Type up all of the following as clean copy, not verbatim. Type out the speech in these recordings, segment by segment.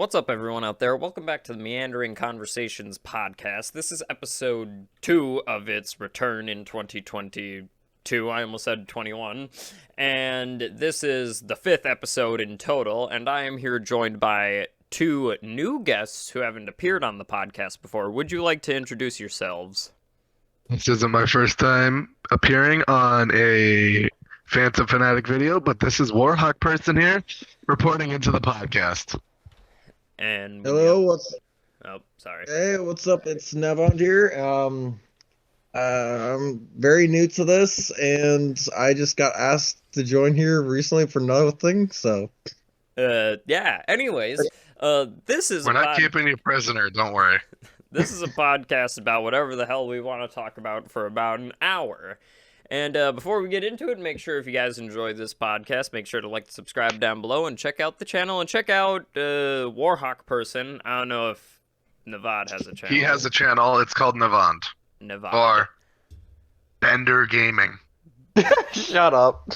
What's up, everyone out there? Welcome back to the Meandering Conversations Podcast. This is episode 2 of its return in 2022. I almost said 21. And this is the 5th episode in total, and I am here joined by 2 new guests who haven't appeared on the podcast before. Would you like to introduce yourselves? This isn't my first time appearing on a Phantom Fanatic video, but this is Warhawk person here reporting into the podcast. And hello, what's sorry. Hey, what's up? It's Nevon here. I'm very new to this, and I just got asked to join here recently for nothing. So, yeah. Anyways, this is we're not keeping you prisoner. Don't worry. This is a podcast about whatever the hell we want to talk about for about an hour. And before we get into it, make sure if you guys enjoy this podcast, make sure to like, subscribe down below, and check out the channel, and check out Warhawk person. I don't know if Navad has a channel. He has a channel. It's called Navant. Or Bender Gaming. shut up.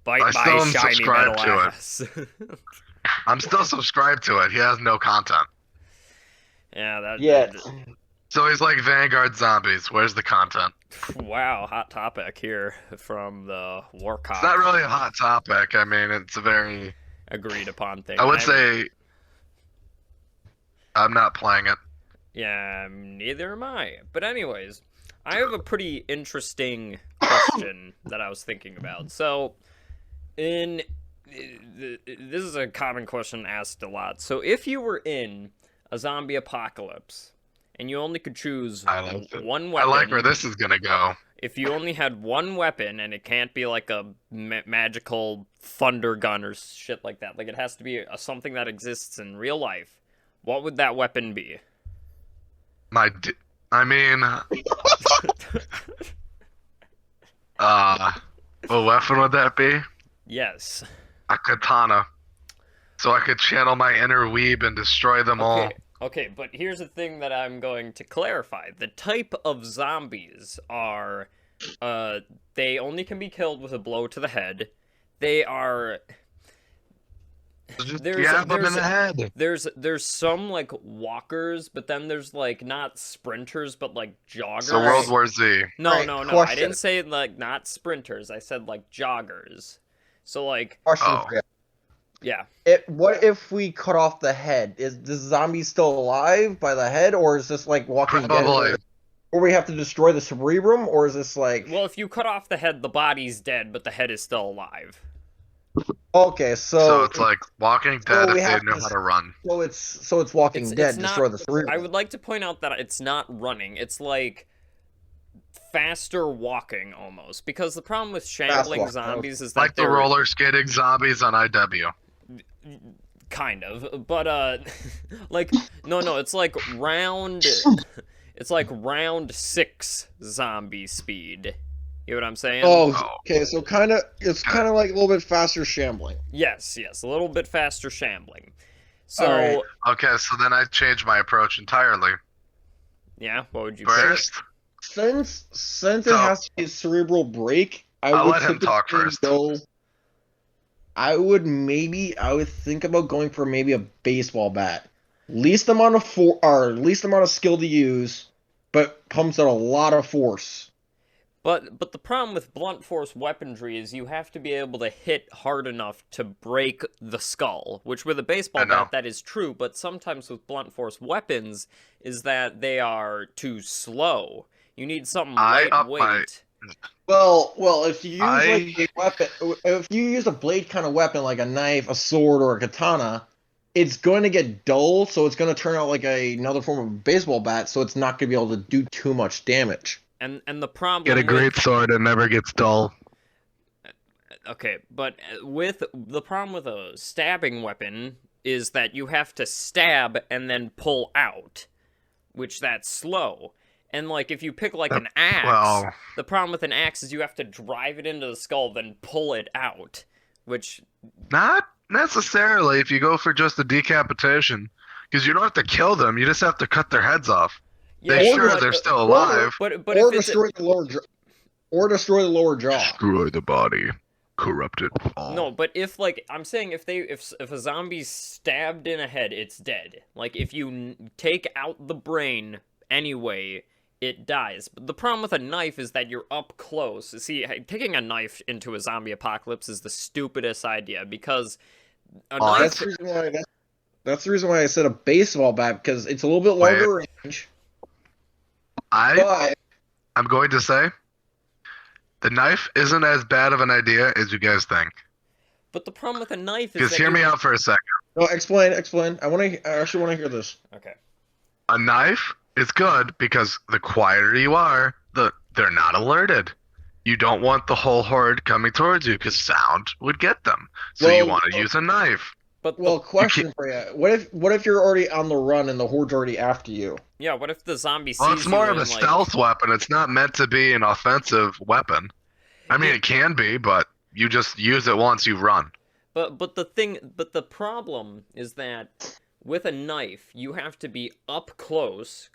Bite I still my am shiny subscribed metal to ass. I'm still subscribed to it. He has no content. Yeah. So he's like Vanguard Zombies. Where's the content? Wow, hot topic here from the Warhawk. It's not really a hot topic. I mean, it's a very agreed upon thing. I would say I'm not playing it. Yeah, neither am I. But anyways, I have a pretty interesting question that I was thinking about. So, this is a common question asked a lot. So, if you were in a zombie apocalypse and you only could choose one weapon, I like where this is gonna go. If you only had one weapon, and it can't be like a magical thunder gun or shit like that, like it has to be something that exists in real life, what would that weapon be? What weapon would that be? Yes. A katana. So I could channel my inner weeb and destroy them all. Okay, but here's the thing that I'm going to clarify. The type of zombies are, they only can be killed with a blow to the head. They are... Just jab them in the head. There's some, like, walkers, but then there's, like, not sprinters, but, like, joggers. So World War Z. No, Right, no. question. I didn't say, like, not sprinters. I said, like, joggers. So, like... Question for you. Yeah. What if we cut off the head? Is the zombie still alive by the head, or is this like Walking Probably. Dead? Or we have to destroy the cerebrum, or is this like... Well, if you cut off the head, the body's dead, but the head is still alive. Okay, So it's like Walking Dead if they know how to run. So it's Walking Dead, destroy the cerebrum. I would like to point out that it's not running. It's like faster walking almost. Because the problem with shambling zombies is that like the roller skating zombies on IW. Kind of, but like no, it's like round 6 zombie speed. You know what I'm saying? Oh, okay, so it's kind of like a little bit faster shambling. Yes, a little bit faster shambling. So right. Okay, so then I changed my approach entirely. Yeah, what would you First, Since it has to be a cerebral break, I'll let him talk first. I would think about going for maybe a baseball bat. Least amount of skill to use, but pumps out a lot of force. But the problem with blunt force weaponry is you have to be able to hit hard enough to break the skull, which with a baseball bat that is true, but sometimes with blunt force weapons is that they are too slow. You need something lightweight. Well, if you use a blade kind of weapon like a knife, a sword, or a katana, it's going to get dull, so it's going to turn out like another form of a baseball bat, so it's not going to be able to do too much damage. And the problem get a great sword and never gets dull. Okay, but with the problem with a stabbing weapon is that you have to stab and then pull out, which that's slow. And, like, if you pick, like, an axe, the problem with an axe is you have to drive it into the skull, then pull it out, which... Not necessarily if you go for just a decapitation, because you don't have to kill them, you just have to cut their heads off. Yeah, they're still alive. Or destroy the lower jaw. Destroy the body. corrupted all. No, but if like I'm saying if a zombie's stabbed in a head, it's dead. Like if you take out the brain anyway, it dies. But the problem with a knife is that you're up close. See, taking a knife into a zombie apocalypse is the stupidest idea because a knife. That's the reason why I said a baseball bat, because it's a little bit longer range. I'm going to say the knife isn't as bad of an idea as you guys think. But the problem with a knife is Just hear me out for a second. No, explain. I actually want to hear this. Okay. A knife is good because the quieter you are, they're not alerted. You don't want the whole horde coming towards you because sound would get them. So you want to use a knife. But question for you: What if you're already on the run and the horde's already after you? Yeah, what if the zombie sees Well, it's more you of a and, like... stealth weapon. It's not meant to be an offensive weapon. I mean, it can be, but you just use it once you run. But the problem is that with a knife, you have to be up close,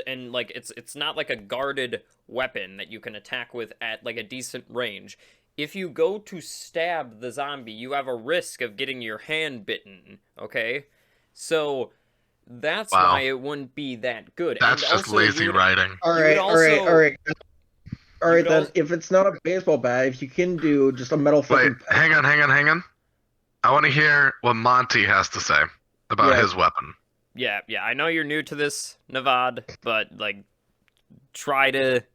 and like it's not like a guarded weapon that you can attack with at like a decent range. If you go to stab the zombie, you have a risk of getting your hand bitten, okay? So that's why it wouldn't be that good. That's and just also, lazy writing. All right. Then if it's not a baseball bat, if you can do just a metal Wait, hang on. I want to hear what Monty has to say about his weapon. Yeah, I know you're new to this, Navad, but like try to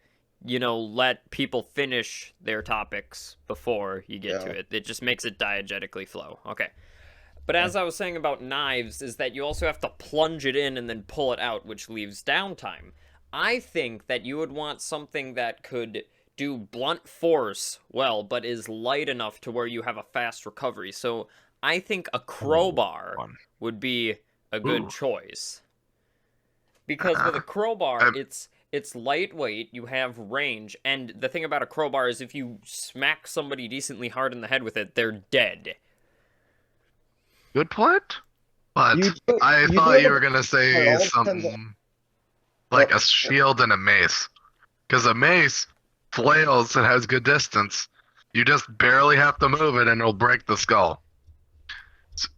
let people finish their topics before you get to it. It just makes it diegetically flow. Okay. But as I was saying about knives, is that you also have to plunge it in and then pull it out, which leaves downtime. I think that you would want something that could do blunt force well, but is light enough to where you have a fast recovery. So I think a crowbar would be a good choice. Because with a crowbar, it's lightweight, you have range, and the thing about a crowbar is if you smack somebody decently hard in the head with it, they're dead. Good point. But I thought you were going to say something like a shield and a mace. Because a mace flails and has good distance. You just barely have to move it and it'll break the skull.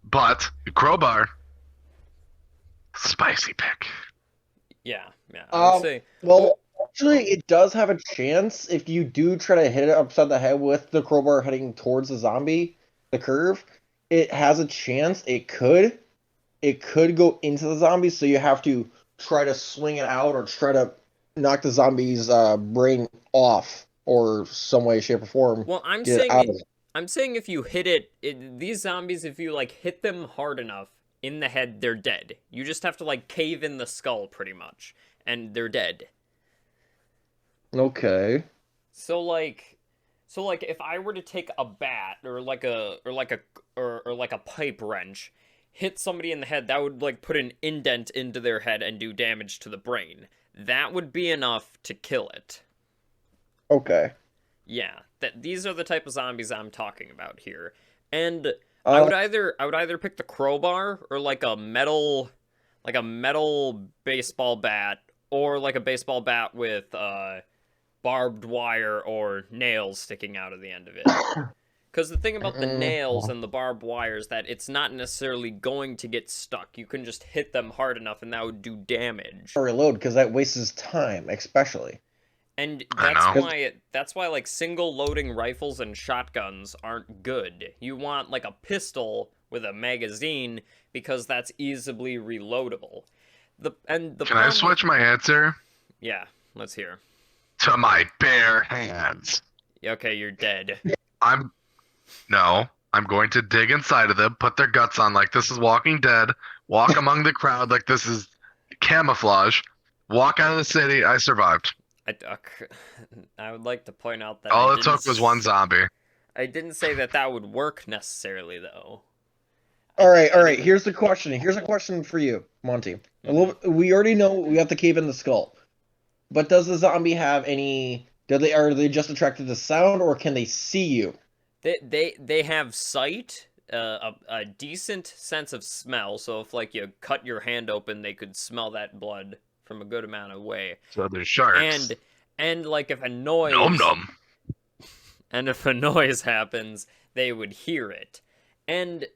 But crowbar, spicy pick. Yeah. I would say... Well, actually, it does have a chance if you do try to hit it upside the head with the crowbar heading towards the zombie, the curve. It has a chance. It could go into the zombie, so you have to try to swing it out or try to knock the zombie's brain off or some way, shape, or form. Well, I'm saying if you hit these zombies, if you like hit them hard enough in the head, they're dead. You just have to like cave in the skull pretty much, and they're dead. Okay. So like if I were to take a bat or like a pipe wrench, hit somebody in the head, that would like put an indent into their head and do damage to the brain. That would be enough to kill it. Okay. Yeah, these are the type of zombies I'm talking about here. And I would either pick the crowbar or like a metal baseball bat, or like a baseball bat with barbed wire or nails sticking out of the end of it. Because the thing about the nails and the barbed wire is that it's not necessarily going to get stuck. You can just hit them hard enough and that would do damage. Reload, because that wastes time, especially. And that's why like single loading rifles and shotguns aren't good. You want like a pistol with a magazine because that's easily reloadable. Can I switch my answer? Yeah, let's hear. To my bare hands. Okay, you're dead. I'm going to dig inside of them, put their guts on like this is Walking Dead, walk among the crowd like this is camouflage, walk out of the city. I survived. I would like to point out that all it took was one zombie. I didn't say that would work necessarily, though. All right. Here's the question. Here's a question for you, Monty. We already know we have to cave in the skull, but does the zombie have any? Are they just attracted to sound, or can they see you? They have sight, a decent sense of smell. So if like you cut your hand open, they could smell that blood from a good amount of way. So they're sharks. And like if a noise. Nom nom. and if a noise happens, they would hear it. And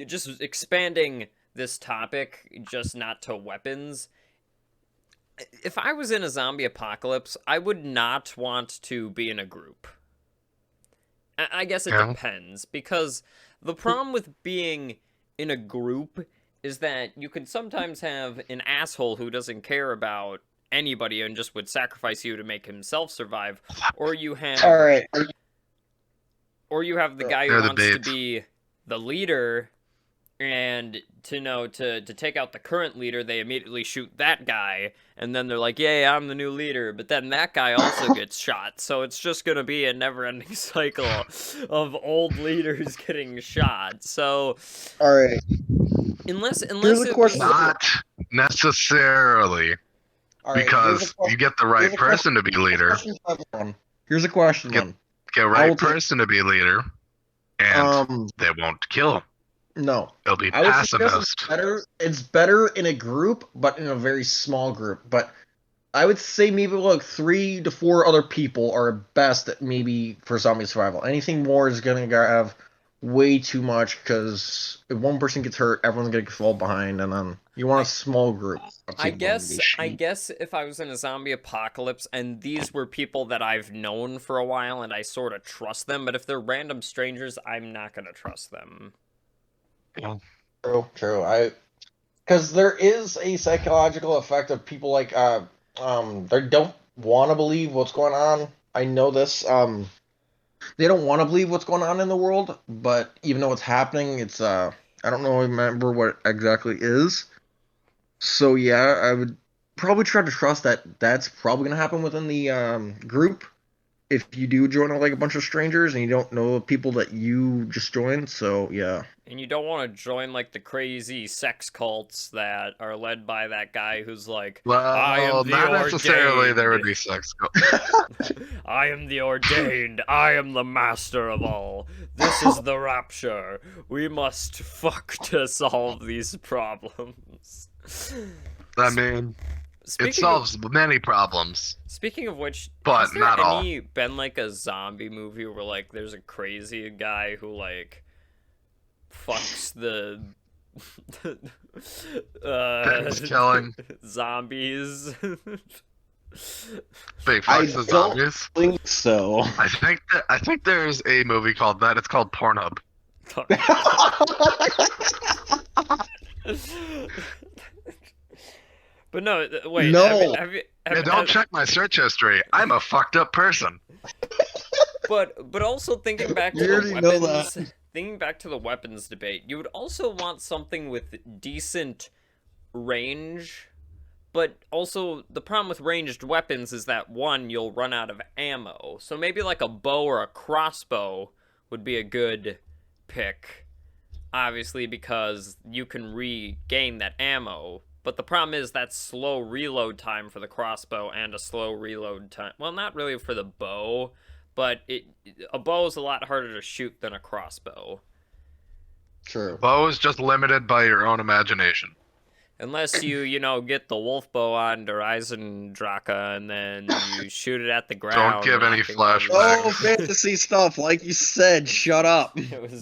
just expanding this topic, just not to weapons, if I was in a zombie apocalypse, I would not want to be in a group. I guess it depends, because the problem with being in a group is that you can sometimes have an asshole who doesn't care about anybody and just would sacrifice you to make himself survive, or you have the guy who wants to be the leader, and to take out the current leader, they immediately shoot that guy, and then they're like, yay, I'm the new leader, but then that guy also gets shot, so it's just gonna be a never-ending cycle of old leaders getting shot. So alright, unless not necessarily, because you get the right person to be leader. Here's a question. Get right person to be leader, and they won't kill him. No. It'll be pacifist. It's better in a group, but in a very small group. But I would say maybe like 3 to 4 other people are best maybe for zombie survival. Anything more is going to have way too much, because if one person gets hurt, everyone's going to fall behind, and then you want a small group. I guess if I was in a zombie apocalypse and these were people that I've known for a while and I sort of trust them, but if they're random strangers, I'm not going to trust them. Yeah. True. Because there is a psychological effect of people like they don't want to believe what's going on. I know this. They don't want to believe what's going on in the world, but even though it's happening, it's I don't remember what it exactly is. So yeah, I would probably try to trust that that's probably gonna happen within the group. If you do join like a bunch of strangers and you don't know people that you just joined, so yeah. And you don't want to join like the crazy sex cults that are led by that guy who's like, I am the not ordained. Necessarily there would be sex cults. I am the ordained. I am the master of all. This is the rapture. We must fuck to solve these problems. I mean, it solves many problems. Speaking of which, but has there not all. Been like a zombie movie where like there's a crazy guy who like fucks the killing zombies? Wait, fucks the zombies? I think so. I think there's a movie called that. It's called Pornhub. But no, wait. No. Don't check my search history. I'm a fucked up person. But also thinking back to the weapons debate, you would also want something with decent range. But also the problem with ranged weapons is that one, you'll run out of ammo. So maybe like a bow or a crossbow would be a good pick. Obviously, because you can regain that ammo. But the problem is that slow reload time for the crossbow and a slow reload time. Well, not really for the bow, but a bow is a lot harder to shoot than a crossbow. True. Bow is just limited by your own imagination. Unless you get the wolf bow on Der Eisendrache and then you shoot it at the ground. Don't give any flashbacks. Oh, fantasy stuff, like you said. Shut up.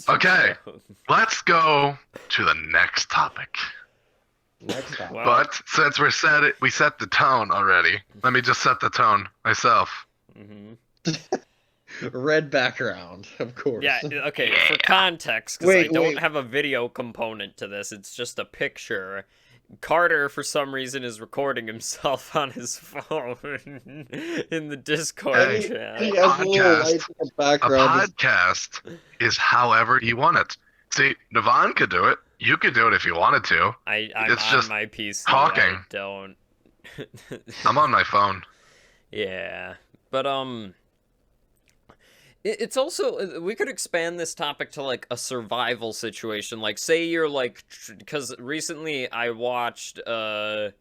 Okay, let's go to the next topic. Wow. But since we set the tone already. Let me just set the tone myself. Mm-hmm. Red background, of course. Yeah, okay, for context, because I don't have a video component to this, it's just a picture. Carter, for some reason, is recording himself on his phone in the Discord chat. A podcast is however you want it. See, Devon could do it. You could do it if you wanted to. I'm it's on just my PC. Talking. I don't. I'm on my phone. Yeah, but it's also, we could expand this topic to like a survival situation. Like, say you're like, because recently I watched The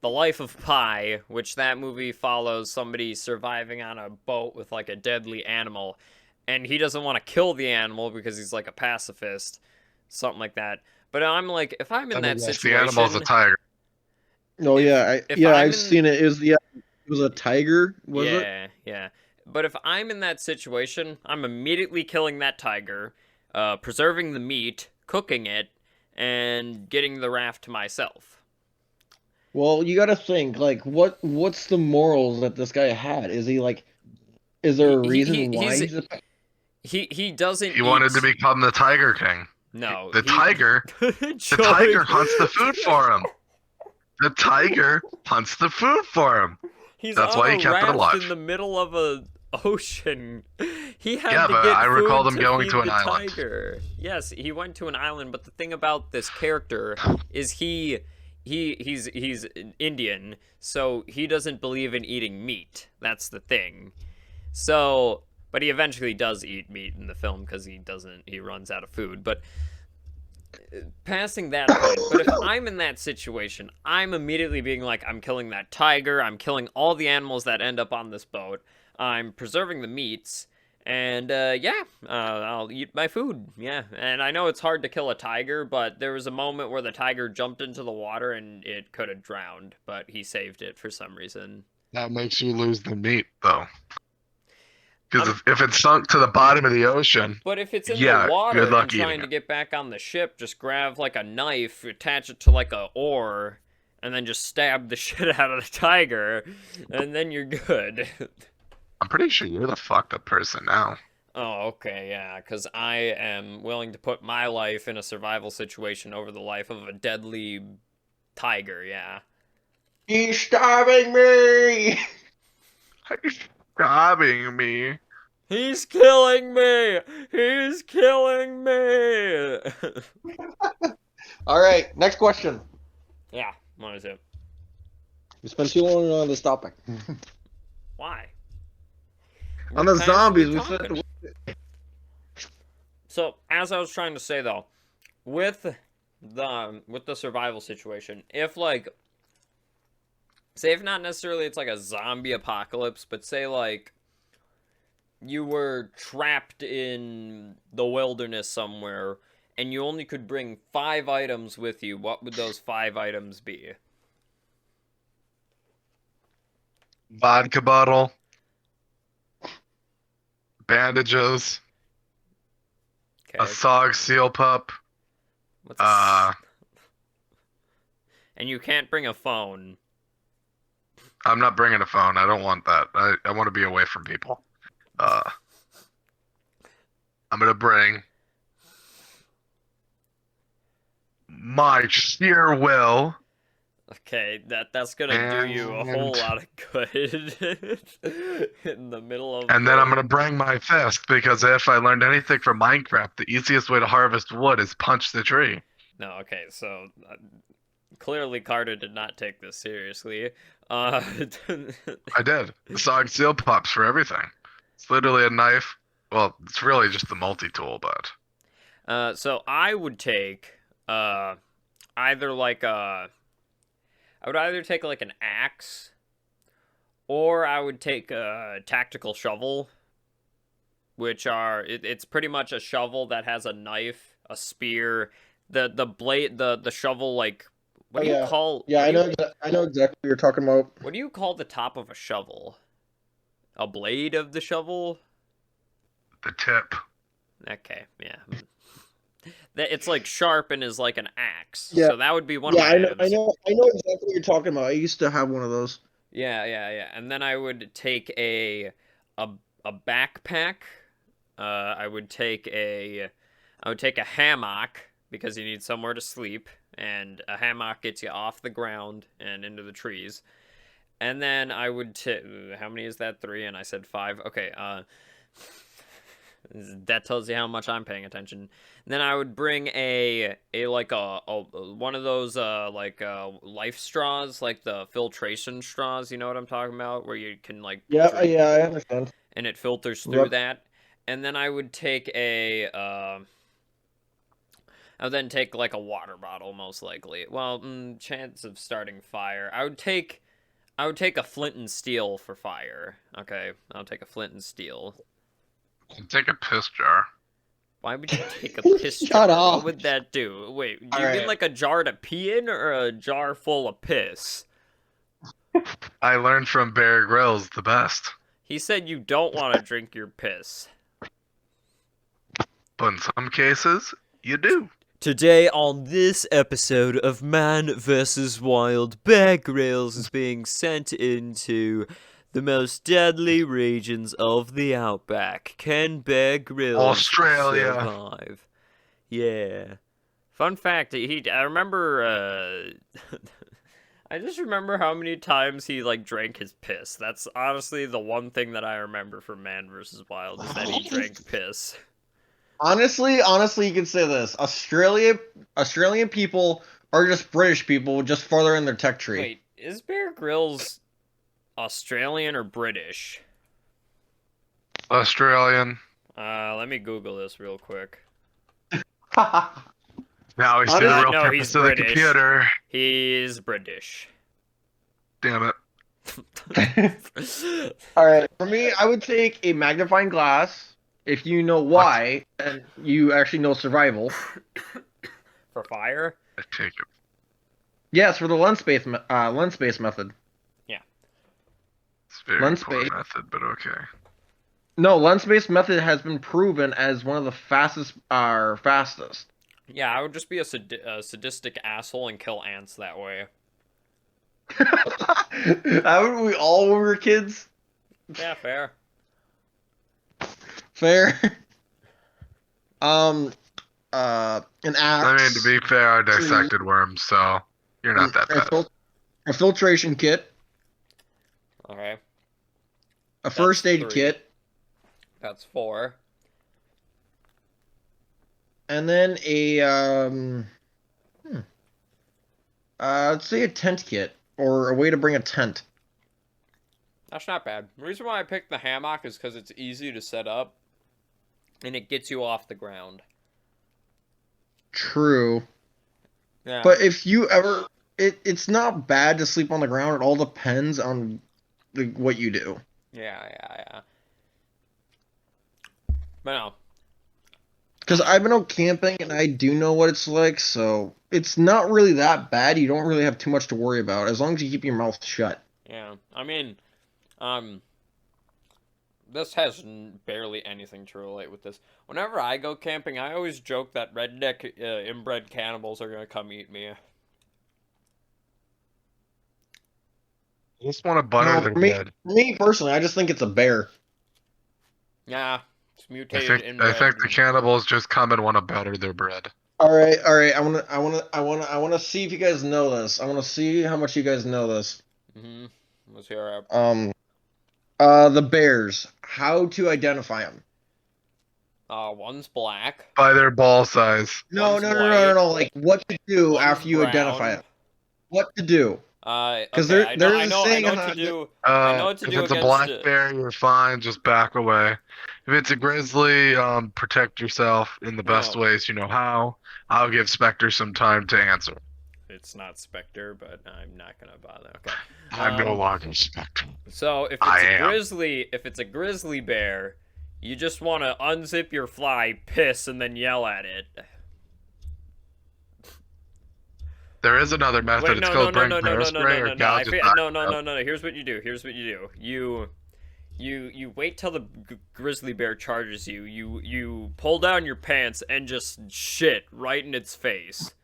Life of Pi, which that movie follows somebody surviving on a boat with like a deadly animal, and he doesn't want to kill the animal because he's like a pacifist, something like that. But I'm like, if I'm in that situation, the animal's a tiger. Oh yeah, I've seen it. It was a tiger. Was it? Yeah. if I'm in that situation, I'm immediately killing that tiger, preserving the meat, cooking it, and getting the raft to myself. Well, you gotta think, like, what's the morals that this guy had? Is he like, is there a reason why he doesn't? He wanted to become the Tiger King. No, the tiger hunts the food for him. The tiger hunts the food for him. That's why he kept it alive. In the middle of a ocean. He had to but get I food recall him to going feed to an the island. Tiger. Yes, he went to an island, but the thing about this character is he's Indian, so he doesn't believe in eating meat. That's the thing. So, but he eventually does eat meat in the film because he runs out of food. But passing that point, but if I'm in that situation, I'm immediately being like, I'm killing that tiger, I'm killing all the animals that end up on this boat, I'm preserving the meats, and I'll eat my food. Yeah, and I know it's hard to kill a tiger, but there was a moment where the tiger jumped into the water and it could have drowned, but he saved it for some reason. That makes you lose the meat, though. Because if it's sunk to the bottom of the ocean... But if it's in the water and trying to get back on the ship, just grab, like, a knife, attach it to, like, a oar, and then just stab the shit out of the tiger, and then you're good. I'm pretty sure you're the fucked up person now. Oh, okay, yeah, because I am willing to put my life in a survival situation over the life of a deadly tiger, yeah. He's starving me! He's stabbing me. He's killing me! He's killing me! Alright, next question. Yeah, what is it? We spent too long on this topic. Why? On the zombies, we said... So, as I was trying to say, though, with the survival situation, if, like... Say if not necessarily it's like a zombie apocalypse, but say, like... you were trapped in the wilderness somewhere, and you only could bring 5 items with you, what would those 5 items be? Vodka bottle. Bandages. Okay. A Sog Seal Pup. What's and you can't bring a phone. I'm not bringing a phone. I don't want that. I want to be away from people. I'm gonna bring my sheer will. Okay, that's gonna do you a whole lot of good in the middle of. And then I'm gonna bring my fist, because if I learned anything from Minecraft, the easiest way to harvest wood is punch the tree. No, okay, so clearly Carter did not take this seriously. I did. The Sog Seal Pups for everything. It's literally a knife. Well, it's really just the multi-tool, but... so I would take, either like a... I would either take like an axe, or I would take a tactical shovel, which are... It's pretty much a shovel that has a knife, a spear, the blade, the shovel, like... What do you call... Yeah, I know exactly what you're talking about. What do you call the top of a shovel? A blade of the shovel? The tip. Okay, yeah. It's like sharp and is like an axe. Yeah. So that would be one of my items. I know exactly what you're talking about. I used to have one of those. Yeah. And then I would take a backpack. I would take a hammock, because you need somewhere to sleep, and a hammock gets you off the ground and into the trees. And then I would how many is that? 3, and I said 5. Okay, that tells you how much I'm paying attention. And then I would bring a one of those life straws, like the filtration straws. You know what I'm talking about, where you can like I understand. And it filters through that. And then I would take I would then take like a water bottle, most likely. Well, chance of starting fire. I would take a flint and steel for fire. Okay, I'll take a flint and steel. Take a piss jar. Why would you take a piss jar? Shut up. What would that do? Wait, do you mean like a jar to pee in, or a jar full of piss? I learned from Bear Grylls the best. He said you don't want to drink your piss. But in some cases, you do. Today on this episode of Man vs. Wild, Bear Grylls is being sent into the most deadly regions of the outback. Can Bear Grylls survive? Yeah. Fun fact, I remember, I just remember how many times he, drank his piss. That's honestly the one thing that I remember from Man vs. Wild, is that he drank piss. Honestly, you can say this. Australian people are just British people, just farther in their tech tree. Wait, is Bear Grylls Australian or British? Australian. Let me Google this real quick. Now we see the real purpose of the computer. He's British. Damn it. Alright, for me, I would take a magnifying glass, if you know why, and you actually know survival. For fire? I take it. Yes, for the lens-based method. Yeah. It's a very poor method, but okay. No, lens-based method has been proven as one of the fastest. Yeah, I would just be a sadistic asshole and kill ants that way. Haven't we all when we were kids? Yeah, fair. Fair. An axe. I mean, to be fair, I dissected worms, so you're not that bad. A filtration kit. Okay. A first aid kit. That's 4. And then let's say a tent kit, or a way to bring a tent. That's not bad. The reason why I picked the hammock is because it's easy to set up, and it gets you off the ground. True. Yeah. But if you ever... It's not bad to sleep on the ground. It all depends on what you do. Yeah. But no. Because I've been out camping, and I do know what it's like, so it's not really that bad. You don't really have too much to worry about, as long as you keep your mouth shut. Yeah, I mean, this has barely anything to relate with this. Whenever I go camping, I always joke that redneck inbred cannibals are gonna come eat me. I just want to butter their bread. Me personally, I just think it's a bear. Yeah. Mutated I think the cannibals just come and want to butter their bread. All right. I want to see if you guys know this. I want to see how much you guys know this. Mhm. Let's hear it. The bears. How to identify them? One's black. By their ball size. No. Like what to do after you identify them. What to do? Because I know what to do. If it's a black bear, you're fine. Just back away. If it's a grizzly, protect yourself in the best ways you know how. I'll give Spectre some time to answer. It's not Spectre, but I'm not gonna bother. Okay. I'm no longer Spectre. So if it's a grizzly bear, you just want to unzip your fly, piss, and then yell at it. There is another method. Wait, it's called bring bear spray or gouge. No. Here's what you do. You wait till the grizzly bear charges you. You pull down your pants and just shit right in its face.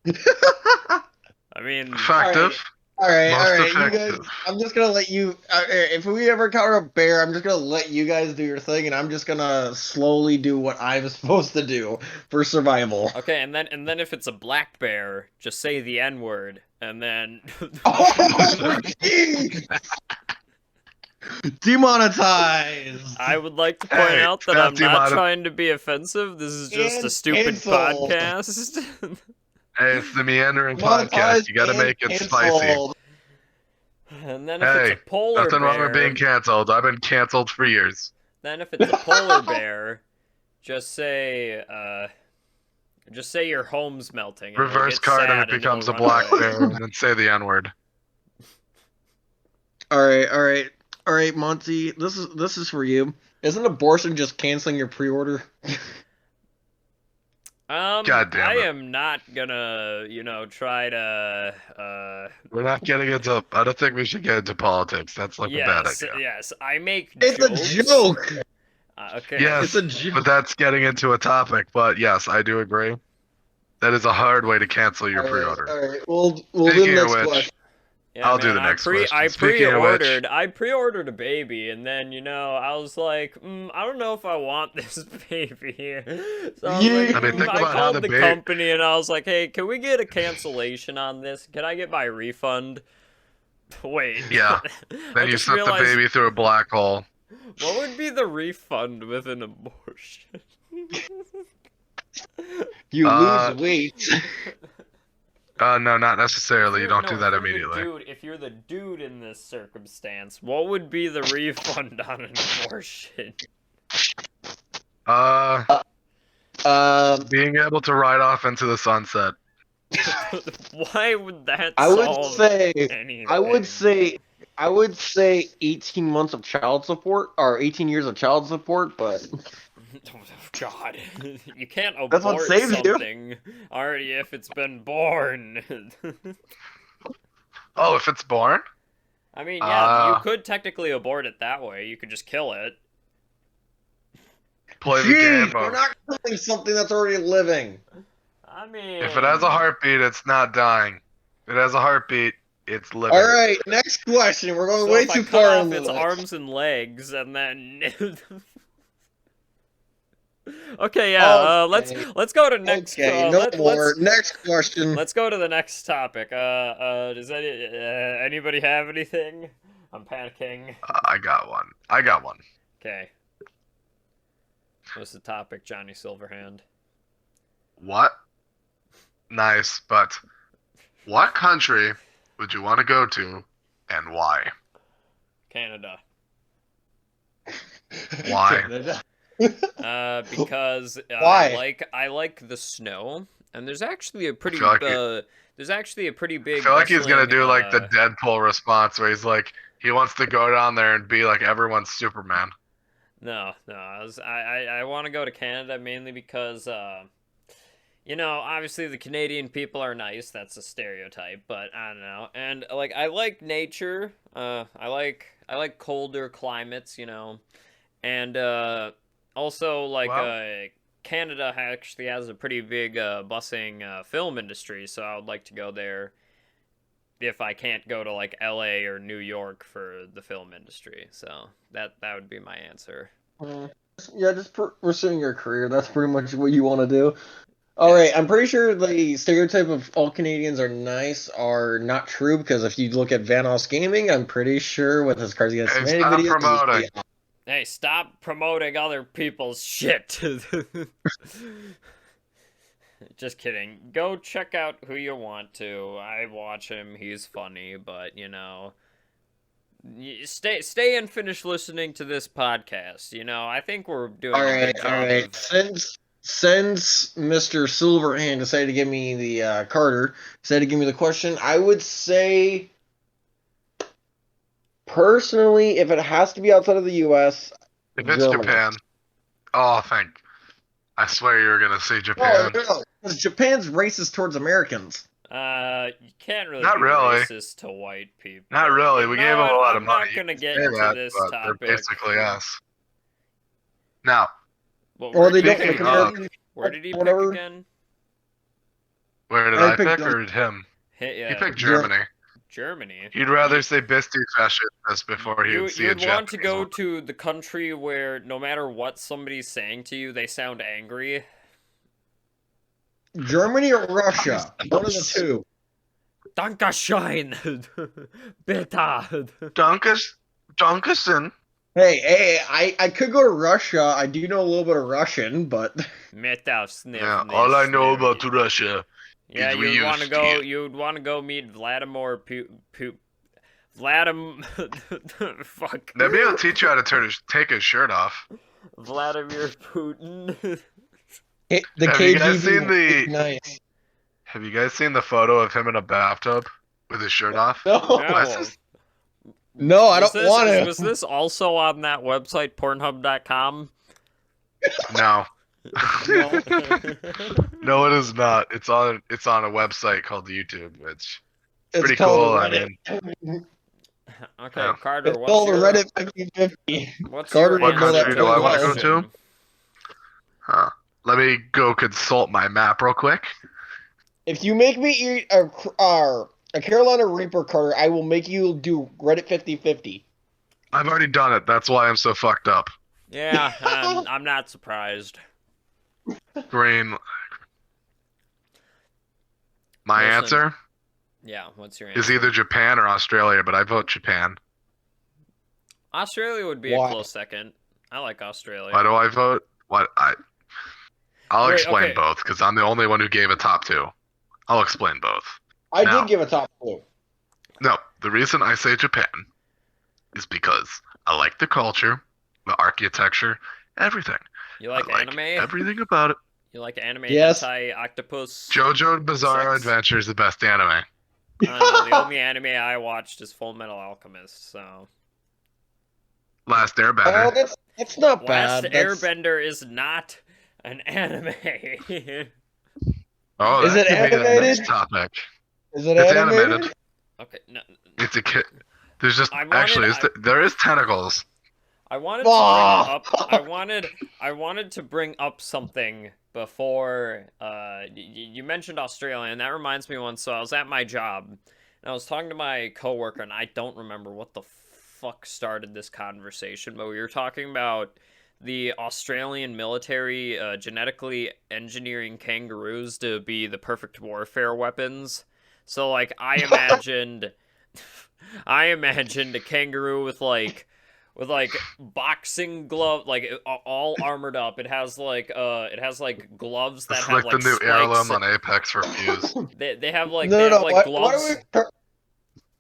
I mean, effective. All right. You guys, I'm just gonna let you. If we ever encounter a bear, I'm just gonna let you guys do your thing, and I'm just gonna slowly do what I'm supposed to do for survival. Okay, and then if it's a black bear, just say the N-word, and then. Demonetized. I would like to point out that I'm not trying to be offensive. This is just a stupid podcast. Hey, it's the Meandering Podcast. You gotta make it spicy. And then if it's a polar bear... nothing wrong with being canceled. I've been canceled for years. Then if it's a polar bear, just say your home's melting. Reverse card and it becomes a black bear, and then say the N-word. All right, Monty. This is for you. Isn't abortion just canceling your pre-order? God damn I it. am not gonna, try to, We're not getting into. I don't think we should get into politics. That's like a bad idea. Yes, I make It's jokes. a joke. Okay. Yes, It's a joke. but that's getting into a topic. But yes, I do agree. That is a hard way to cancel your pre-order. All right. We'll do Speaking the of next which, question. Yeah, I'll man, do the next question. I Speaking of which, pre-ordered a baby, and then I was like, I don't know if I want this baby. So I was like, I mean, think about how called the the baby. company, and I was like, hey, can we get a cancellation on this? Can I get my refund? Wait. Yeah. I Then you just sent the realized, baby through a black hole. what would be the refund with an abortion? You lose weight. No, not necessarily. You don't do that if you're immediately. if you're the dude in this circumstance, what would be the refund on an abortion? Being able to ride off into the sunset. Why would that I would solve say. anything? I would say 18 months of child support or 18 years of child support, but Oh, God, you can't That's what abort saves you. something already if it's been born. Oh, if it's born? I mean, yeah, you could technically abort it that way. You could just kill it. Play the game we're mode. not killing something that's already living. I mean, If it has a heartbeat, it's not dying. If it has a heartbeat, it's living. All right, next question. We're going so way if too I cut far off into its this. arms and legs, and then. Okay, yeah. Okay. Let's go to next. Okay, no more. Next question. Let's go to the next topic. Does anybody have anything? I'm panicking. I got one. Okay. What's the topic, Johnny Silverhand? What? Nice, but what country would you want to go to, and why? Canada. Why? Because Why? I like the snow, and there's actually a pretty like there's actually a pretty big. I feel like he's gonna do like the bustling, Deadpool response where he's like, he wants to go down there and be like everyone's Superman. No, I want to go to Canada mainly because, obviously the Canadian people are nice. That's a stereotype, but I don't know. And like, I like nature. I like colder climates, and also like Wow. Canada actually has a pretty big busing film industry, so I would like to go there if I can't go to like LA or New York for the film industry. So that would be my answer. Yeah, just pursuing your career. That's pretty much what you want to do. All right, I'm pretty sure the stereotype of all Canadians are nice are not true because if you look at Vanoss Gaming, I'm pretty sure with his Cars Against Hey, Humanity stop videos, promoting. Hey, stop promoting other people's shit. Just kidding. Go check out who you want to. I watch him. He's funny, but stay and finish listening to this podcast. I think we're doing All a right, good all job right. of- Since Mr. Silverhand decided to give me the Carter decided to give me the question, I would say personally, if it has to be outside of the U.S., If it's Germany. Japan, I swear you were gonna say No, Japan. no, because Japan's racist towards Americans. You can't really Not be really. racist to white people. Not really. We You gave know them a what? lot of I'm money. not gonna You get can say into that, this but topic. they're basically us. Now, Well, Or where they did don't you pick pick? American. Where did he whatever. pick again? where did I I picked pick them. or him? Hey, He picked Germany. Germany. He'd rather say Bisty fascist before he would see a You'd want to Japanese go woman. to the country where no matter what somebody's saying to you, they sound angry. Germany or Russia? One of the two. Dankeschön, bitte. Dunkerson. Hey, I could go to Russia. I do know a little bit of Russian, but Yeah, all I know about Russia. Yeah, is we you'd want to used go. to. You'd want to go meet Vladimir Vladimir. Fuck. Maybe I'll teach you how to take his shirt off. Vladimir Putin. the Have you guys KGB seen the- nice. Have you guys seen the photo of him in a bathtub with his shirt off? No, No. I don't want Was to. this also on that website, Pornhub.com? No. No, it is not. It's on a website called YouTube, which It's pretty called cool. I Reddit. mean, Okay, Yeah. Carter, It's what's called your Reddit 50/50. what's Carter your would know that answer do I the wanna go question? to? huh. Let me go consult my map real quick. If you make me eat a Carolina Reaper, Carter, I will make you do Reddit 50/50. I've already done it. That's why I'm so fucked up. Yeah, I'm not surprised. Green. My Listen, answer Yeah, what's your answer? is either Japan or Australia, but I vote Japan. Australia would be Why? a close second. I like Australia. Why do I vote? I'll Wait, explain okay. both because I'm the only one who gave a top two. I'll explain both. I Now. did give a top 2. No, the reason I say Japan is because I like the culture, the architecture, everything. You like I like anime? everything about it. You like anime, Yes. hentai, octopus? JoJo Bizarre Sex. Adventure is the best anime. I don't know, the only anime I watched is Full Metal Alchemist, so... Last Oh, Airbender. that's not Last bad. Airbender is not an anime. Oh, Is that it could be the animated? next topic. Is it It's animated? animated. Okay, no, It's a kid. There's just I wanted- there is tentacles. I wanted to bring up. I wanted to bring up something before. You mentioned Australia, and that reminds me once. So I was at my job, and I was talking to my coworker, and I don't remember what the fuck started this conversation, but we were talking about the Australian military genetically engineering kangaroos to be the perfect warfare weapons. So like I imagined a kangaroo with boxing glove, like all armored up. It has like gloves that It's have like the new spikes. heirloom on Apex for Fuse. They have like No, why gloves. do we...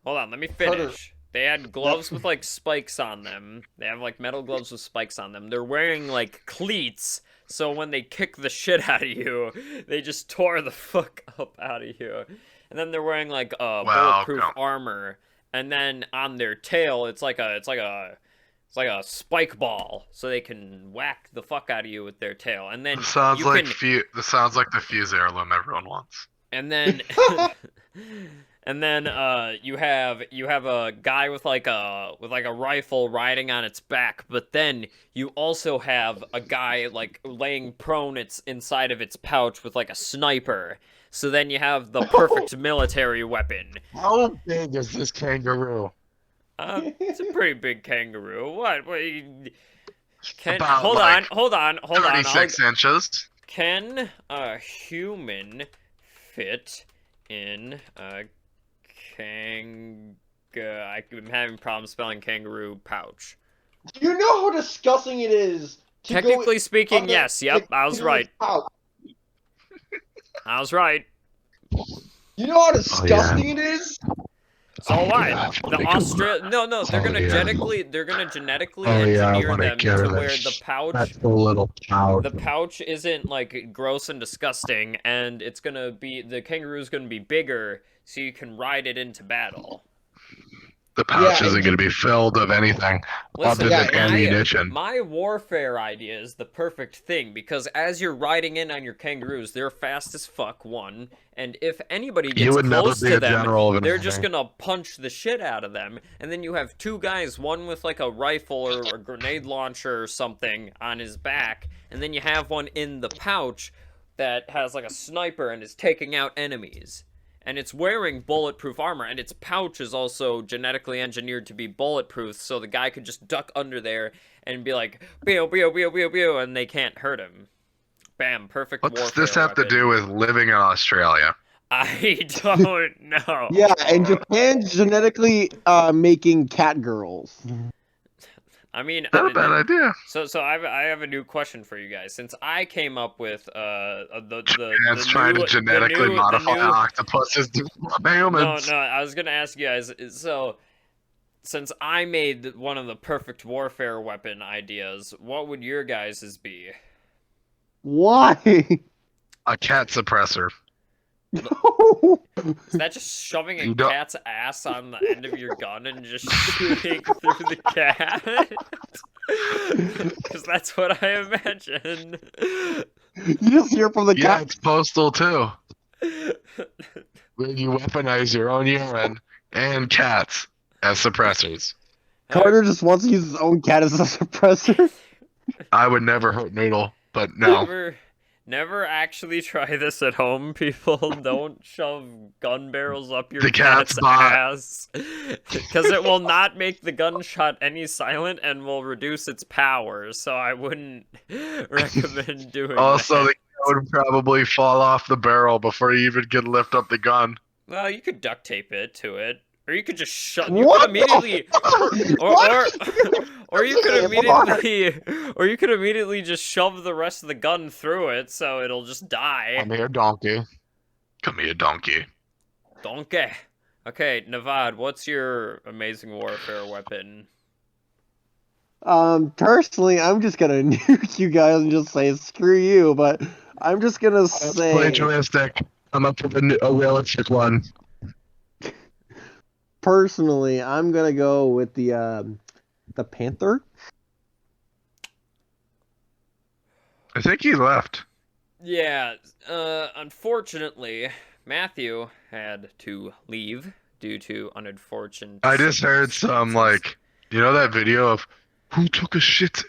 Hold on, let me Carter. finish. They had gloves with like spikes on them. They have like metal gloves with spikes on them. They're wearing like cleats, so when they kick the shit out of you, they just tore the fuck up out of you. And then they're wearing like bulletproof armor, and then on their tail, it's like a spike ball, so they can whack the fuck out of you with their tail. And then This sounds like the Fuse heirloom everyone wants. and then you have a guy with like a rifle riding on its back, but then you also have a guy like laying prone inside of its pouch with like a sniper. So then you have the perfect military weapon. How big is this kangaroo? It's a pretty big kangaroo. What? About, hold like, on. 36 inches. Can a human fit in a I'm having problems spelling kangaroo pouch. Do you know how disgusting it is? Technically speaking, yes. Yep, I was right. I was right. You know how disgusting it is? So why? No, they're gonna genetically engineer them to where the pouch. That's the little pouch. The pouch isn't like gross and disgusting, and the kangaroo's gonna be bigger, so you can ride it into battle. The pouch isn't going to be filled of anything other than ammunition. My warfare idea is the perfect thing, because as you're riding in on your kangaroos, they're fast as fuck, one, and if anybody gets close to them, they're just gonna punch the shit out of them, and then you have two guys, one with like a rifle or a grenade launcher or something on his back, and then you have one in the pouch that has like a sniper and is taking out enemies. And it's wearing bulletproof armor, and its pouch is also genetically engineered to be bulletproof, so the guy could just duck under there and be like, "Beow, beow, beow, beow, beow," and they can't hurt him. Bam, perfect warfare. What's this have to do with living in Australia? I don't know. Yeah, and Japan's genetically making cat girls. I mean, Not a bad idea. So I have a new question for you guys. Since I came up with Japan's trying to genetically modify octopuses to humans. No, I was gonna ask you guys. So, since I made one of the perfect warfare weapon ideas, what would your guys's be? Why? A cat suppressor. No. Is that just shoving a cat's ass on the end of your gun and just shooting through the cat? Because that's what I imagine. You just hear from the Yeah, cat. it's postal too. Where you weaponize your own urine and cats as suppressors. Carter just wants to use his own cat as a suppressor. I would never hurt Noodle, but no. Never actually try this at home, people. Don't shove gun barrels up your The cat's ass. Because it will not make the gunshot any silent and will reduce its power, so I wouldn't recommend doing Also, that. the cat would probably fall off the barrel before you even could lift up the gun. Well, you could duct tape it to it. Or you could just shut. What? Or you could immediately just shove the rest of the gun through it, so it'll just die. Come here, donkey. Come here, donkey. Donkey. Okay, Navad, what's your amazing warfare weapon? Personally, I'm just gonna nuke you guys and just say screw you. But I'm just gonna say Plagiaristic. I'm up with a realistic one. Personally, I'm gonna go with the Panther. I think he left. Yeah, unfortunately, Matthew had to leave due to unfortunate. I just heard some, like, you know that video of who took a shit?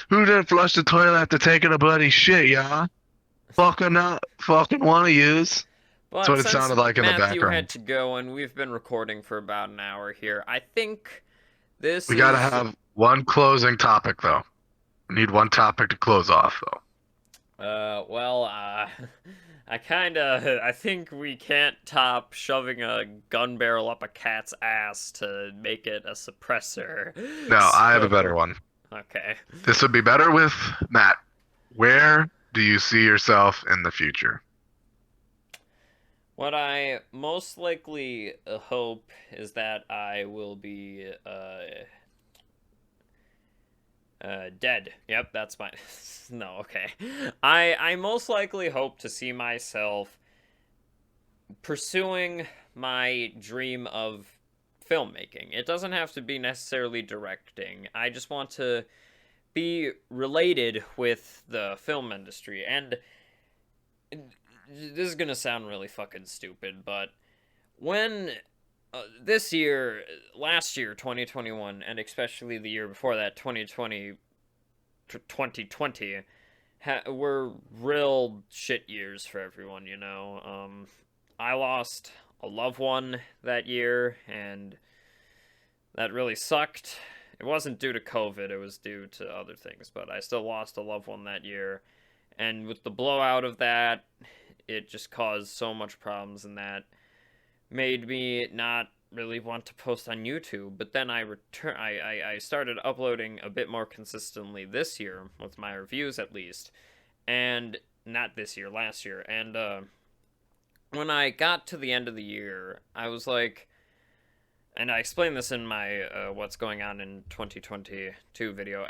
Who didn't flush the toilet after taking a bloody shit, yeah? Fucking wanna use. That's what it sounded like in the background. Matthew had to go, and we've been recording for about an hour here. I think We gotta have one closing topic, though. We need one topic to close off, though. I think we can't top shoving a gun barrel up a cat's ass to make it a suppressor. No, I have a better one. Okay. This would be better with Matt. Where do you see yourself in the future? What I most likely hope is that I will be dead. Yep, that's my... No, okay. I most likely hope to see myself pursuing my dream of filmmaking. It doesn't have to be necessarily directing. I just want to be related with the film industry. And this is gonna sound really fucking stupid, but when last year, 2021, and especially the year before that, 2020, were real shit years for everyone, you know. I lost a loved one that year, and that really sucked. It wasn't due to COVID, it was due to other things, but I still lost a loved one that year. And with the blowout of that, it just caused so much problems, and that made me not really want to post on YouTube. But then I started uploading a bit more consistently this year, with my reviews at least. And not this year, last year. And when I got to the end of the year, I was like, and I explained this in my What's Going On in 2022 video,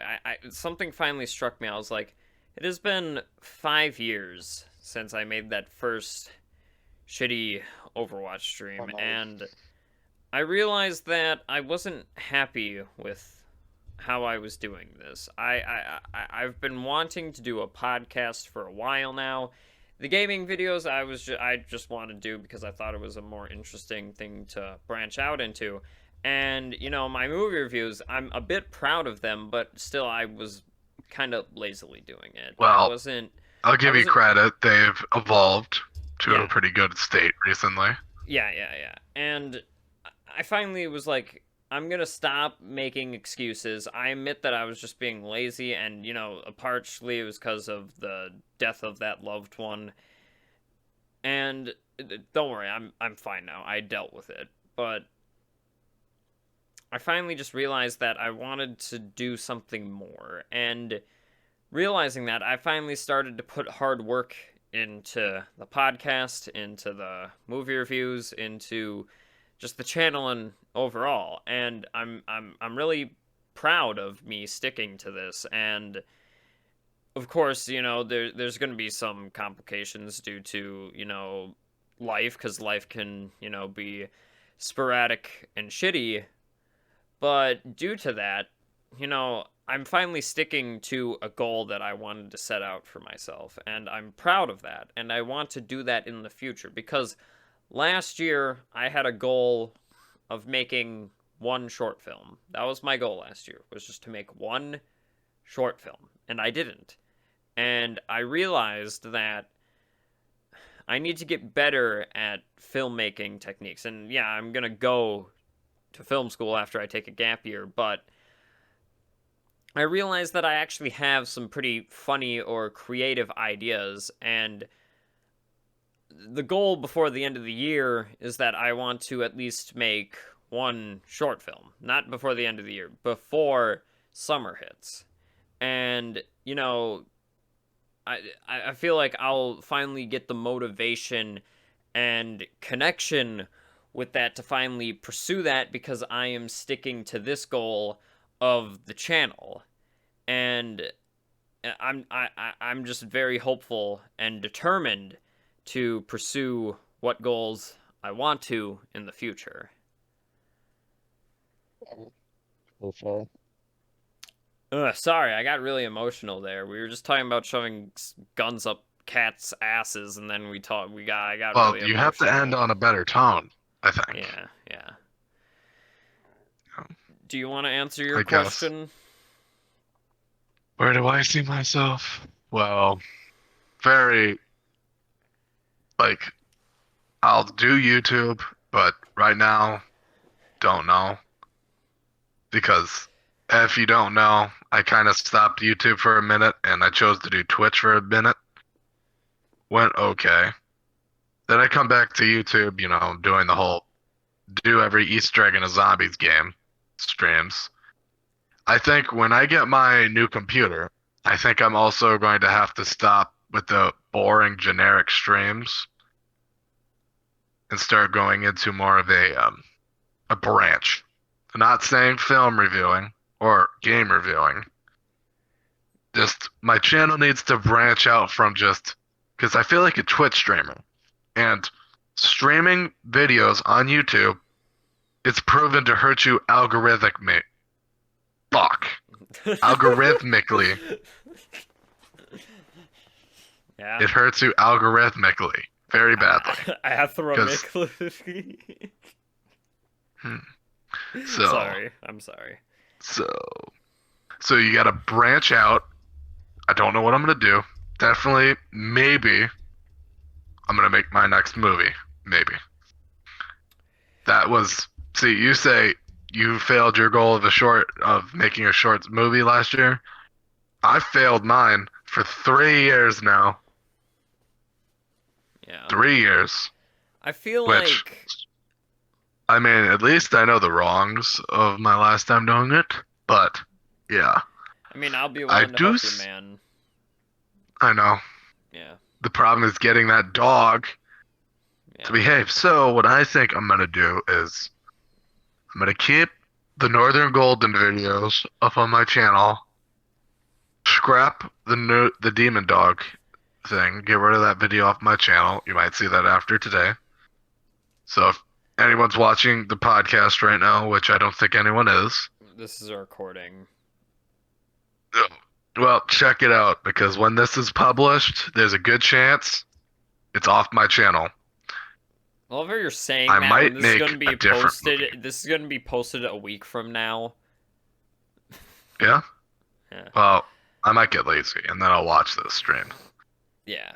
something finally struck me. I was like, it has been 5 years since I made that first shitty Overwatch stream, and I realized that I wasn't happy with how I was doing this. I've been wanting to do a podcast for a while now. The gaming videos I just want to do because I thought it was a more interesting thing to branch out into. And, you know, my movie reviews, I'm a bit proud of them, but still I was kind of lazily doing it. Well, I'll give you credit. They've evolved to a pretty good state recently. Yeah. And I finally was like, I'm going to stop making excuses. I admit that I was just being lazy, and, you know, partially it was because of the death of that loved one. And don't worry, I'm fine now. I dealt with it. But I finally just realized that I wanted to do something more. And realizing that, I finally started to put hard work into the podcast, into the movie reviews, into just the channel and overall. And I'm really proud of me sticking to this. And of course, you know, there's going to be some complications due to, you know, life, because life can, you know, be sporadic and shitty. But due to that, you know, I'm finally sticking to a goal that I wanted to set out for myself, and I'm proud of that, and I want to do that in the future, because last year I had a goal of making one short film. That was my goal last year, was just to make one short film, and I didn't. And I realized that I need to get better at filmmaking techniques, and yeah, I'm gonna go to film school after I take a gap year, but I realized that I actually have some pretty funny or creative ideas, and the goal before the end of the year is that I want to at least make one short film. Not before the end of the year, before summer hits. And, you know, I feel like I'll finally get the motivation and connection with that to finally pursue that, because I am sticking to this goal of the channel, and I'm just very hopeful and determined to pursue what goals I want to in the future. Sorry, I got really emotional there. We were just talking about shoving guns up cats' asses, and then I got really emotional. Well, you have to end on a better tone, I think. Yeah. Do you want to answer your I guess. question? Where do I see myself? Well, very, I'll do YouTube, but right now, don't know. Because if you don't know, I kind of stopped YouTube for a minute, and I chose to do Twitch for a minute. Went okay. Then I come back to YouTube, doing the whole do every Easter egg in a zombies game streams. I think when I get my new computer, I think I'm also going to have to stop with the boring generic streams and start going into more of a branch. I'm not saying film reviewing or game reviewing. Just my channel needs to branch out from just, because I feel like a Twitch streamer, and streaming videos on YouTube, it's proven to hurt you algorithmically. Algorithmically. Yeah. It hurts you algorithmically. Very badly. Algorithmically. I'm sorry. So you gotta branch out. I don't know what I'm gonna do. Definitely, maybe, I'm gonna make my next movie. Maybe. See, you say you failed your goal of making a short movie last year. I failed mine for 3 years now. Yeah. 3 years. I feel I mean, at least I know the wrongs of my last time doing it, but yeah. I mean, I'll be willing to help you, man. I know. Yeah. The problem is getting that dog to behave. So what I think I'm gonna do is I'm gonna keep the Northern Golden videos up on my channel, scrap the demon dog thing, get rid of that video off my channel. You might see that after today. So if anyone's watching the podcast right now, which I don't think anyone is. This is a recording. Well, check it out, because when this is published, there's a good chance it's off my channel. I love how you're saying I that. might This make is gonna be a different posted. movie. This is gonna be posted a week from now. Yeah? Yeah. Well, I might get lazy, and then I'll watch this stream. Yeah.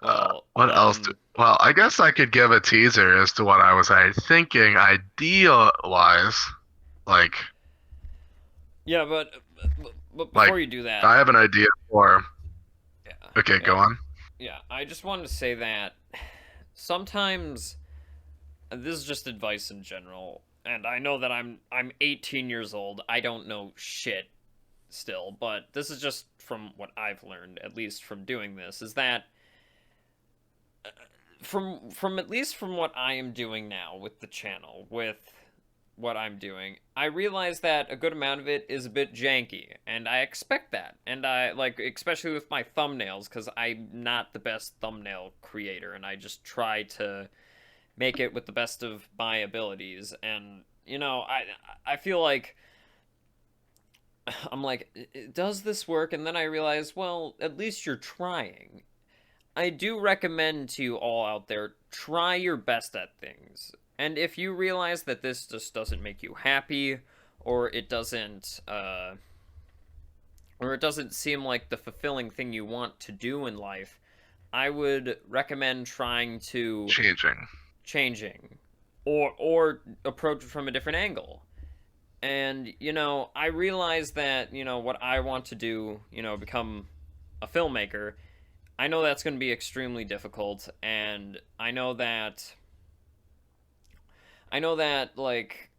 Well, what else? Well, I guess I could give a teaser as to what I was thinking idea-wise. Yeah, but before you do that, I have an idea for... Yeah. Okay, go on. Yeah, I just wanted to say that sometimes, this is just advice in general, and I know that I'm 18 years old. I don't know shit still, but this is just from what I've learned, at least from doing this, is that from at least from what I am doing now with the channel, with what I'm doing, I realize that a good amount of it is a bit janky, and I expect that. And I, especially with my thumbnails, because I'm not the best thumbnail creator, and I just try to make it with the best of my abilities. And, I feel like I'm like, does this work? And then I realize, well, at least you're trying. I do recommend to you all out there, try your best at things. And if you realize that this just doesn't make you happy, or it doesn't seem like the fulfilling thing you want to do in life, I would recommend trying to changing or approach it from a different angle. And, I realize that, what I want to do, become a filmmaker, I know that's going to be extremely difficult, and I know that, like,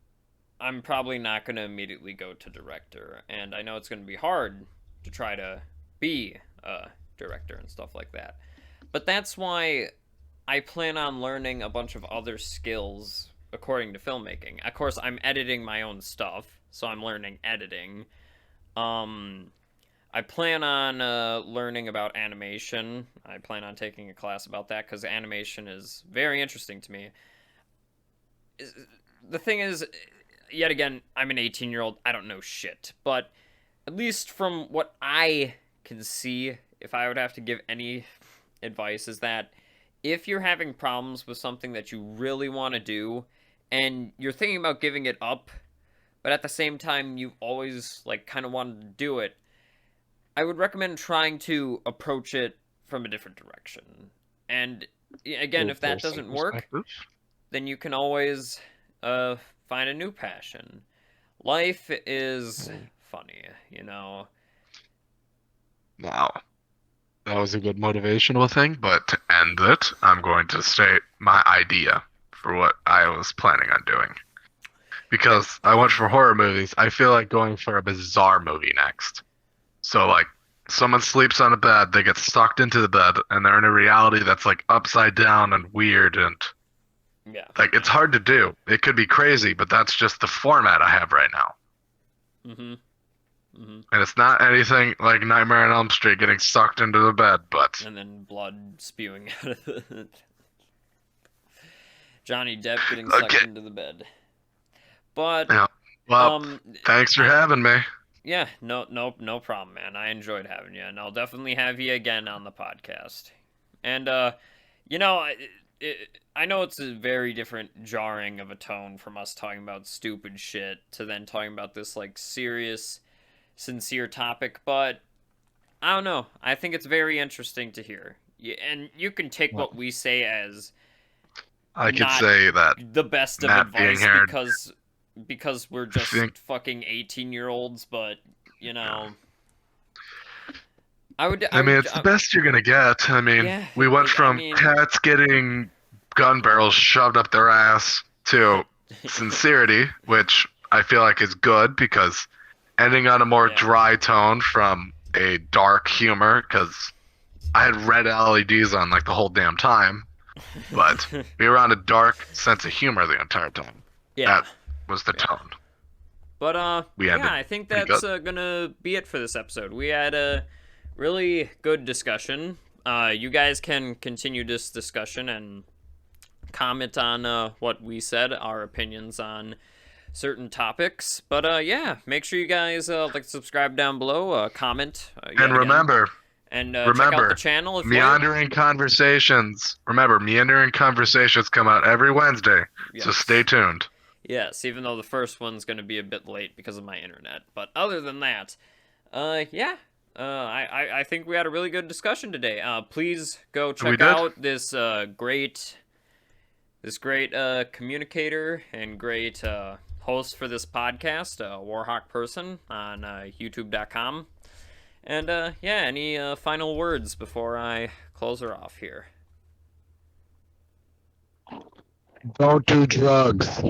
I'm probably not going to immediately go to director, and I know it's going to be hard to try to be a director and stuff like that. But that's why I plan on learning a bunch of other skills according to filmmaking. Of course, I'm editing my own stuff, so I'm learning editing. I plan on learning about animation. I plan on taking a class about that because animation is very interesting to me. The thing is, yet again, I'm an 18-year-old. I don't know shit. But at least from what I can see, if I would have to give any advice, is that if you're having problems with something that you really want to do and you're thinking about giving it up, but at the same time you've always kind of wanted to do it, I would recommend trying to approach it from a different direction. And again, if that doesn't work, then you can always find a new passion. Life is funny, Now, that was a good motivational thing, but to end it, I'm going to state my idea for what I was planning on doing. Because I went for horror movies, I feel like going for a bizarre movie next. So, someone sleeps on a bed, they get sucked into the bed, and they're in a reality that's, upside down and weird, and... yeah. It's hard to do. It could be crazy, but that's just the format I have right now. Mm-hmm. Mm-hmm. And it's not anything like Nightmare on Elm Street getting sucked into the bed, but... and then blood spewing out of it. Johnny Depp getting sucked into the bed. But... yeah. Well, thanks for having me. Yeah, no problem, man. I enjoyed having you, and I'll definitely have you again on the podcast. And, I know it's a very different jarring of a tone from us talking about stupid shit to then talking about this, serious, sincere topic, but I don't know. I think it's very interesting to hear. And you can take what we say as I could say that the best of advice because we're just fucking 18-year-olds, but, it's the best you're gonna get. We went from cats getting gun barrels shoved up their ass to sincerity, which I feel like is good because ending on a more dry tone from a dark humor, because I had red LEDs on the whole damn time, but we were on a dark sense of humor the entire time. Yeah. That was the tone. But, I think that's gonna be it for this episode. We had a really good discussion. You guys can continue this discussion and comment on what we said, our opinions on certain topics. But, make sure you guys subscribe down below, comment. And remember... check out the channel. Meandering Conversations. Remember, Meandering Conversations come out every Wednesday, so stay tuned. Yes, even though the first one's going to be a bit late because of my internet. But other than that, I think we had a really good discussion today. Please go check out this great communicator and great host for this podcast, Warhawk Person, on YouTube.com. And, any final words before I close her off here? Don't do drugs.